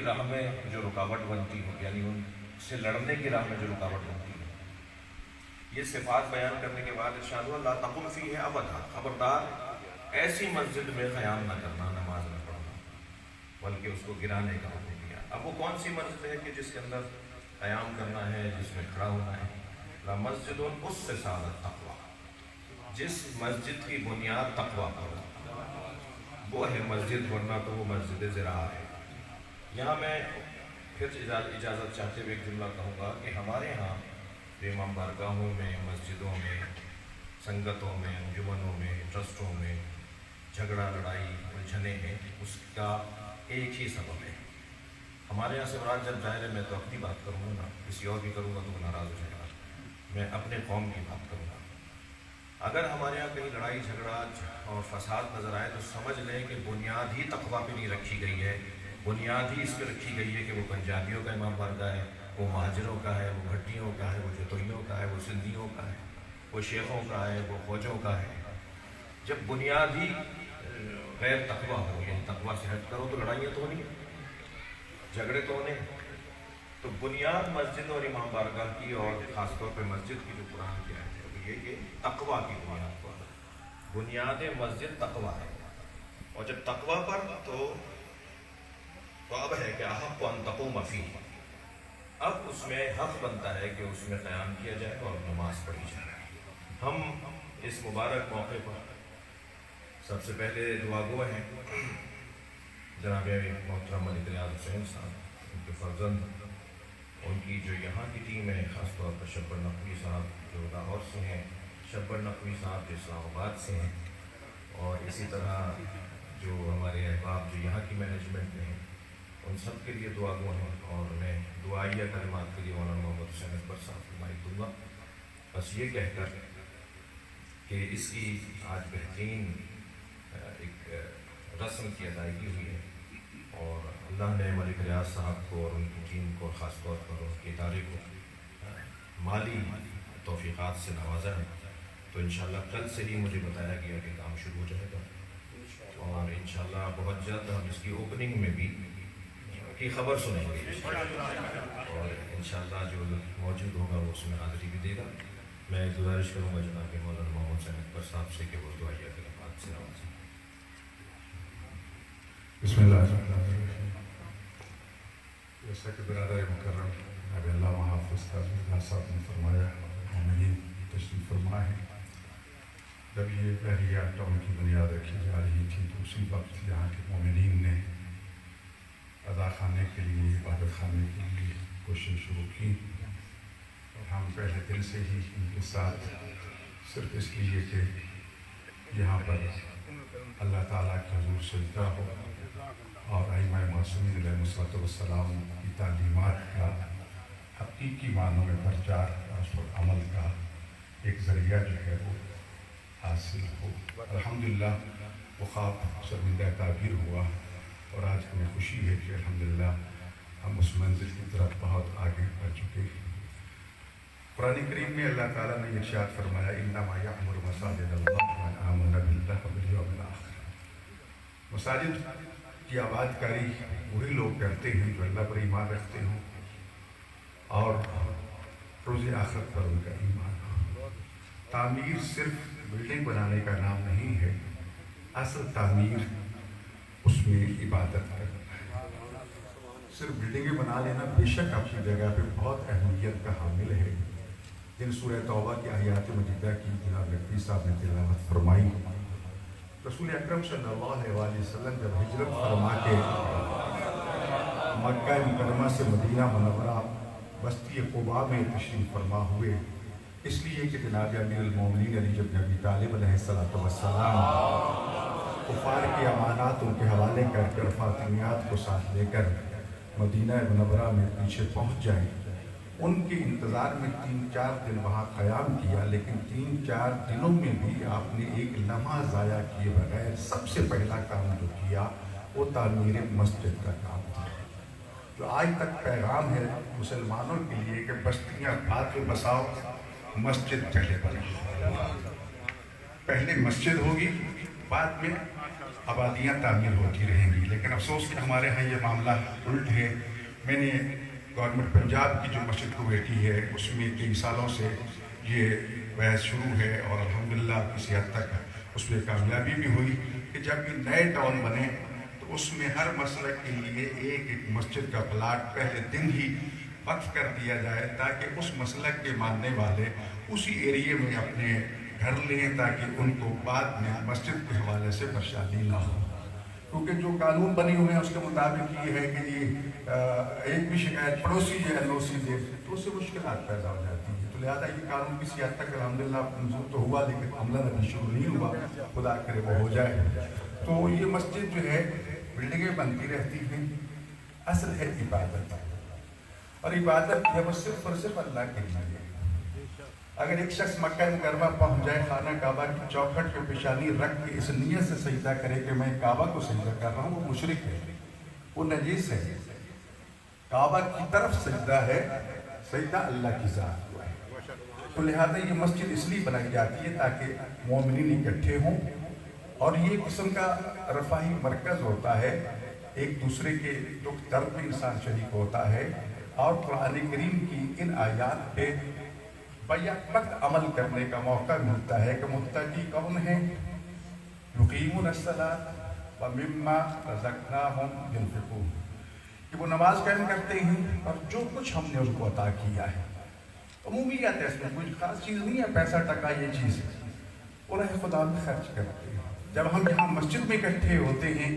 کی راہ میں جو رکاوٹ بنتی ہو، یعنی ان سے لڑنے کی راہ میں جو رکاوٹ بنتی ہے، یہ صفات بیان کرنے کے بعد ارشاد ہوا لا تقم فیہ ابدا، خبردار ایسی مسجد میں قیام نہ کرنا، نماز نہ پڑھنا، بلکہ اس کو گرانے کا حکم دیا۔ اب وہ کون سی مسجد ہے کہ جس کے اندر قیام کرنا ہے، جس میں کھڑا ہونا ہے؟ لا مسجد اسست علی التقوی، جس مسجد کی بنیاد تقوی پر وہ ہے مسجد، ورنہ تو وہ مسجد زراعہ ہے۔ یہاں میں پھر اجازت چاہتے ہوئے ایک جملہ کہوں گا کہ ہمارے ہاں امام بارگاہوں میں، مسجدوں میں، سنگتوں میں، انجمنوں میں، ٹرسٹوں میں جھگڑا، لڑائی، الجھنیں ہیں، اس کا ایک ہی سبب ہے۔ ہمارے یہاں سے مراد جب ظاہر ہے، میں تو اپنی بات کروں گا نا، کسی اور بھی کروں گا تو وہ ناراض ہو جائے گا، میں اپنے قوم کی بات کروں گا۔ اگر ہمارے یہاں کہیں لڑائی جھگڑا اور فساد نظر آئے تو سمجھ لیں کہ بنیاد ہی تقویٰ پہ نہیں رکھی گئی ہے، بنیاد ہی اس پہ رکھی گئی ہے کہ وہ پنجابیوں کا امام بارگاہ ہے، وہ مہاجروں کا ہے، وہ بھٹیوں کا ہے، وہ جتوئیوں کا ہے، وہ سندھیوں کا ہے، وہ شیخوں کا ہے، وہ فوجوں کا ہے۔ جب بنیاد ہی غیر تقویٰ ہو، یعنی تقویٰ سے ہٹ کرو تو لڑائیاں تو نہیں، جھگڑے تو ہونے۔ تو بنیاد مسجد اور امام بارگاہ کی، اور خاص طور پہ مسجد کی جو قرآن کی آیت ہے وہ یہ کہ تقویٰ کی بنیاد پر، بنیاد مسجد تقویٰ ہے، اور جب تقویٰ پر تو اب ہے کہ احق ان تقوم فیہ، اب اس میں حق بنتا ہے کہ اس میں قیام کیا جائے اور نماز پڑھی جائے۔ ہم اس مبارک موقع پر سب سے پہلے دعا گو ہیں جناب محترم ملک ریاض حسین صاحب، ان کے فرزند، ان کی جو یہاں کی ٹیم ہے، خاص طور پر شبر نقوی صاحب جو لاہور سے ہیں، شبر نقوی صاحب جو اسلام آباد سے ہیں، اور اسی طرح جو ہمارے احباب جو یہاں کی مینجمنٹ میں ہیں، ان سب کے لیے دعا گو ہیں۔ اور میں دعائیہ کلمات کے لیے مولانا محمد حسین اکبر صاحب کو مائک دوں گا، بس یہ کہہ کر کہ اس کی آج بہترین ایک رسم کی ادائیگی ہوئی ہے، اور اللہ نے ملک ریاض صاحب کو اور ان کی ٹیم کو، خاص طور پر ان کے ادارے کو مالی توفیقات سے نوازا ہے، تو انشاءاللہ کل سے ہی مجھے بتایا گیا کہ کام شروع ہو جائے گا، اور انشاءاللہ بہت جلد ہم اس کی اوپننگ میں بھی کی خبر سنیں گے، اور انشاءاللہ جو موجود ہوگا وہ اس میں حاضری بھی دے گا۔ میں گزارش کروں گا جناب مولانا محمد حسین اکبر صاحب سے کہ وہ دعائیہ کلمات سے نوازیں۔ بسم اللہ الرحمن الرحیم۔ جیسا کہ برادر مکرم جناب علامہ حافظ تاجدار صاحب نے فرمایا، مومنین تشریف فرما ہے۔ جب یہ پہلی ٹاؤن کی بنیاد رکھی جا رہی تھی تو اسی وقت یہاں کے مومنین نے ادا خانے کے لیے، عبادت خانے کے لیے کوشش شروع کی، اور ہم پہلے دن سے ہی ان کے ساتھ، صرف اس لیے کہ یہاں پر اللہ تعالیٰ کے حضور سجدہ ہو اور ائمہ معصومین علیہ الصلوۃ والسلام کی تعلیمات کا حقیقی معنوں میں پرچار اور اس پر عمل کا ایک ذریعہ جو ہے وہ حاصل ہو۔ الحمدللہ وہ خواب شرمندہ تعبیر ہوا، اور آج ہمیں خوشی ہے کہ الحمدللہ ہم اس منزل کی طرف بہت آگے بڑھ چکے ہیں۔ قرآن کریم میں اللہ تعالیٰ نے ارشاد فرمایا انما یعمر مساجد اللہ من آمن باللہ والیوم الآخر، مساجد کی آباد کاری وہی لوگ کرتے ہیں جو اللہ پر ایمان رکھتے ہوں اور روز آخرت پر ان کا ایمان ہو۔ تعمیر صرف بلڈنگ بنانے کا نام نہیں ہے، اصل تعمیر اس میں عبادت کرنا ہے۔ صرف بلڈنگیں بنا لینا بے شک اپنی جگہ پہ بہت اہمیت کا حامل ہے، جن سورہ توبہ کی آیات مجیدہ کی جناب نقوی صاحب نے تلاوت فرمائی۔ رسول اکرم صلی اللہ علیہ وسلم جب ہجرت فرما کے مکہ مکرمہ سے مدینہ منورہ بستی قباء میں تشریف فرما ہوئے، اس لیے کہ جناب امیر المومنین علی بن ابی طالب علیہ السلام کفار کی امانات ان کے حوالے کر کر فاطمیات کو ساتھ لے کر مدینہ منورہ میں پیچھے پہنچ جائیں، ان کے انتظار میں 3-4 دن وہاں قیام کیا، لیکن 3-4 دنوں میں بھی آپ نے ایک لمحہ ضائع کیے بغیر سب سے پہلا کام جو کیا وہ تعمیر مسجد کا کام تھا، جو آج تک پیغام ہے مسلمانوں کے لیے کہ بستیاں بعد میں بساؤ، مسجد پہلے بناؤ۔ پہلے مسجد ہوگی، بعد میں آبادیاں تعمیر ہوتی رہیں گی. لیکن افسوس کہ ہمارے ہاں یہ معاملہ الٹ ہے. میں نے گورنمنٹ پنجاب کی جو مسجد کویٹی ہے اس میں کئی سالوں سے یہ بحث شروع ہے اور الحمدللہ کسی حد تک اس میں کامیابی بھی ہوئی کہ جب یہ نئے ٹاؤن بنے تو اس میں ہر مسلک کے لیے ایک مسجد کا پلاٹ پہلے دن ہی وقف کر دیا جائے تاکہ اس مسلک کے ماننے والے اسی ایریے میں اپنے گھر لیں تاکہ ان کو بعد میں مسجد کے حوالے سے پریشانی نہ ہو. کیونکہ جو قانون بنے ہوئے ہیں اس کے مطابق یہ ہے کہ یہ ایک بھی شکایت پڑوسی جو LOC دے تو اس سے مشکلات پیدا ہو جاتی ہیں. تو لہٰذا یہ قانون کسی حد تک الحمدللہ منظور تو ہوا لیکن عملاً ابھی شروع نہیں ہوا. خدا کرے وہ ہو جائے. تو یہ مسجد جو ہے بلڈنگیں بنتی رہتی ہیں. اصل ہے عبادت, اور عبادت ہے وہ صرف اور صرف اللہ کے لیے. اگر ایک شخص مکہ مکرمہ پہنچ جائے, خانہ کعبہ کی چوکھٹ پہ پیشانی رکھ کے اس نیت سے سجدہ کرے کہ میں کعبہ کو سجدہ کر رہا ہوں, وہ مشرک ہے, وہ نجیس ہے. کعبہ کی طرف سجدہ ہے, سجدہ اللہ کی ذات کو ہے. تو لہذا یہ مسجد اس لیے بنائی جاتی ہے تاکہ مومنین اکٹھے ہوں, اور یہ قسم کا رفاہی مرکز ہوتا ہے. ایک دوسرے کے دکھ درد میں انسان شریک ہوتا ہے, اور قرآن کریم کی ان آیات پہ بیک وقت عمل کرنے کا موقع ملتا ہے کہ متقی کون ہیں. یقیمون الصلاۃ ومما رزقناہم ينفقون, کہ وہ نماز قائم کرتے ہیں اور جو کچھ ہم نے ان کو عطا کیا ہے. عمومیت ہے, اس میں کوئی خاص چیز نہیں ہے, پیسہ ٹکا یہ چیز ہے, انہیں خدا میں خرچ کرتے ہیں. جب ہم یہاں مسجد میں اکٹھے ہوتے ہیں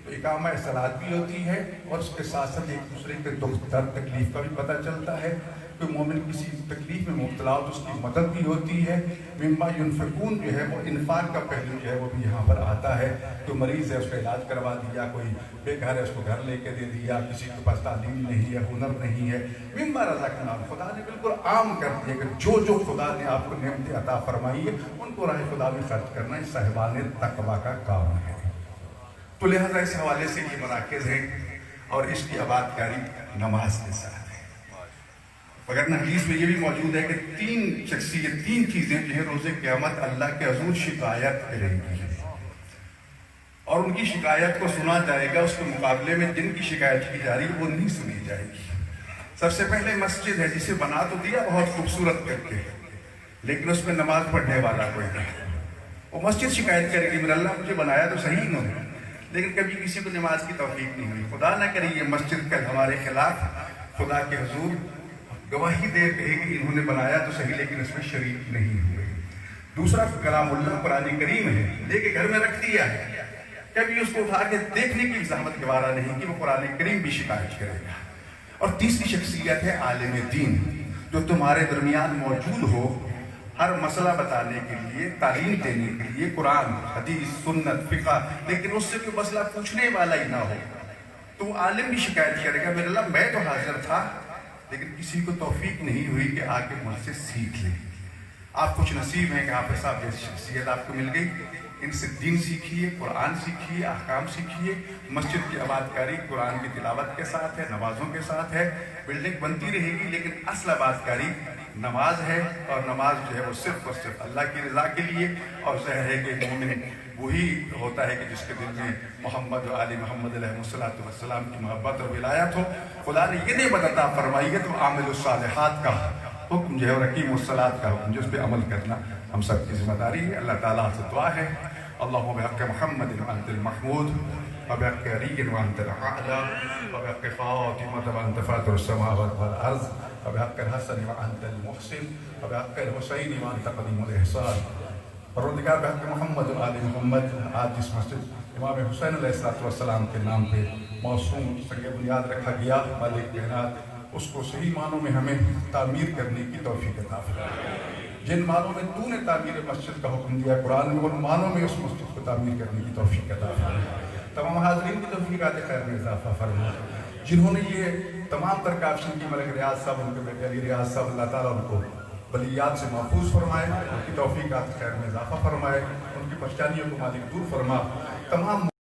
تو اقامہ صلاۃ بھی ہوتی ہے, اور اس کے ساتھ ساتھ ایک دوسرے کے دکھ درد تکلیف کا بھی پتہ چلتا ہے. کوئی مومن کسی تکلیف میں مبتلا ہو تو اس کی مدد بھی ہوتی ہے. مما ينفقون جو ہے وہ انفاق کا پہلو جو ہے وہ بھی یہاں پر آتا ہے. کوئی مریض ہے اس کا علاج کروا دیا, کوئی بے گھر ہے اس کو گھر لے کے دے دیا, کسی کے پاس تعلیم نہیں ہے, ہنر نہیں ہے. مما رزقناہم, خدا نے بالکل عام کر دیا کہ جو خدا نے آپ کو نعمتیں عطا فرمائی ہے ان کو راہ خدا میں خرچ کرنا اس صاحبان تقویٰ کا کام ہے. تو لہذا اس حوالے سے یہ مراکز ہیں, اور اس کی آباد کاری نماز کے ساتھ ہے. وگرنہ حدیث میں یہ بھی موجود ہے کہ تین چیزیں جو ہیں روز قیامت اللہ کے حضور شکایت کریں گی, اور ان کی شکایت کو سنا جائے گا. اس کے مقابلے میں جن کی شکایت کی جا رہی ہے وہ نہیں سنی جائے گی. سب سے پہلے مسجد ہے, جسے بنا تو دیا بہت خوبصورت کر کے, لیکن اس میں نماز پڑھنے والا کوئی نہیں. وہ مسجد شکایت کرے گی, میرا اللہ مجھے بنایا تو صحیح انہوں نے, لیکن کبھی کسی کو نماز کی توفیق نہیں ہوئی. خدا نہ کرے یہ مسجد کل ہمارے خلاف خدا کے حضور گواہی دے کہے کہ انہوں نے بنایا تو صحیح لیکن اس میں شریک نہیں ہوئے. دوسرا کلام اللہ قرآن کریم ہے, لے کے گھر میں رکھ دیا ہے, کبھی اس کو اٹھا کے دیکھنے کی زحمت گوارا نہیں کہ وہ قرآن کریم بھی شکایت کرے گا. اور تیسری شخصیت ہے عالم دین, جو تمہارے درمیان موجود ہو ہر مسئلہ بتانے کے لیے, تعلیم دینے کے لیے, قرآن حدیث سنت فقہ, لیکن اس سے کوئی مسئلہ پوچھنے والا ہی نہ ہو تو وہ عالم بھی شکایت کرے گا, میرے اللہ میں تو حاضر تھا لیکن کسی کو توفیق نہیں ہوئی کہ آ کے مجھ سے سیکھ لیں. آپ کچھ نصیب ہیں کہ حافظ صاحب جیسی شخصیت آپ کو مل گئی. ان سے دین سیکھیے, قرآن سیکھیے, احکام سیکھیے. مسجد کی آباد کاری قرآن کی تلاوت کے ساتھ ہے, نمازوں کے ساتھ ہے. بلڈنگ بنتی رہے گی لیکن اصل آباد کاری نماز ہے, اور نماز جو ہے وہ صرف اور صرف اللہ کی رضا کے لیے. اور ظاہر ہے کہ مومن وہی ہوتا ہے کہ جس کے دل میں محمد و آل محمد علیہ السلام کی محبت اور ولایت ہو. خدا نے یہ نعمت عطا فرمائی ہے تو عامل الصالحات کا حکم جو ہے رقیم الصلاۃ کا حکم, جو اس پہ عمل کرنا ہم سب کی ذمہ داری ہے. اللہ تعالیٰ سے دعا ہے, اللہم بحق محمد وانت المحمود, وبحق علی وانت الاعلی, وبحق فاطمہ وانت فاطر السماوات والارض, وبحق الحسن وانت المحسن, وبحق الحسین وانت قدیم الاحسان. پروردگار بحق محمد و آل محمد, آج جس مسجد امام حسین علیہ السلام کے نام پہ موسوم سنگ بنیاد رکھا گیا, مالک کائنات اس کو صحیح معنوں میں ہمیں تعمیر کرنے کی توفیق عطا فرمائے. جن معنوں میں تو نے تعمیر مسجد کا حکم دیا قرآن میں, ان معنوں میں اس مسجد کو تعمیر کرنے کی توفیق عطا فرمائے. تمام حاضرین کی توفیقات خیر میں اضافہ فرمائے. جنہوں نے یہ تمام تر کاپشن کی ملک ریاض صاحب, ان کے بیٹے علی ریاض صاحب, اللہ تعالیٰ ان کو بلیات سے محفوظ فرمائے, ان کی توفیقات خیر میں اضافہ فرمائے, ان کی پریشانیوں کو مالک دور فرما. تمام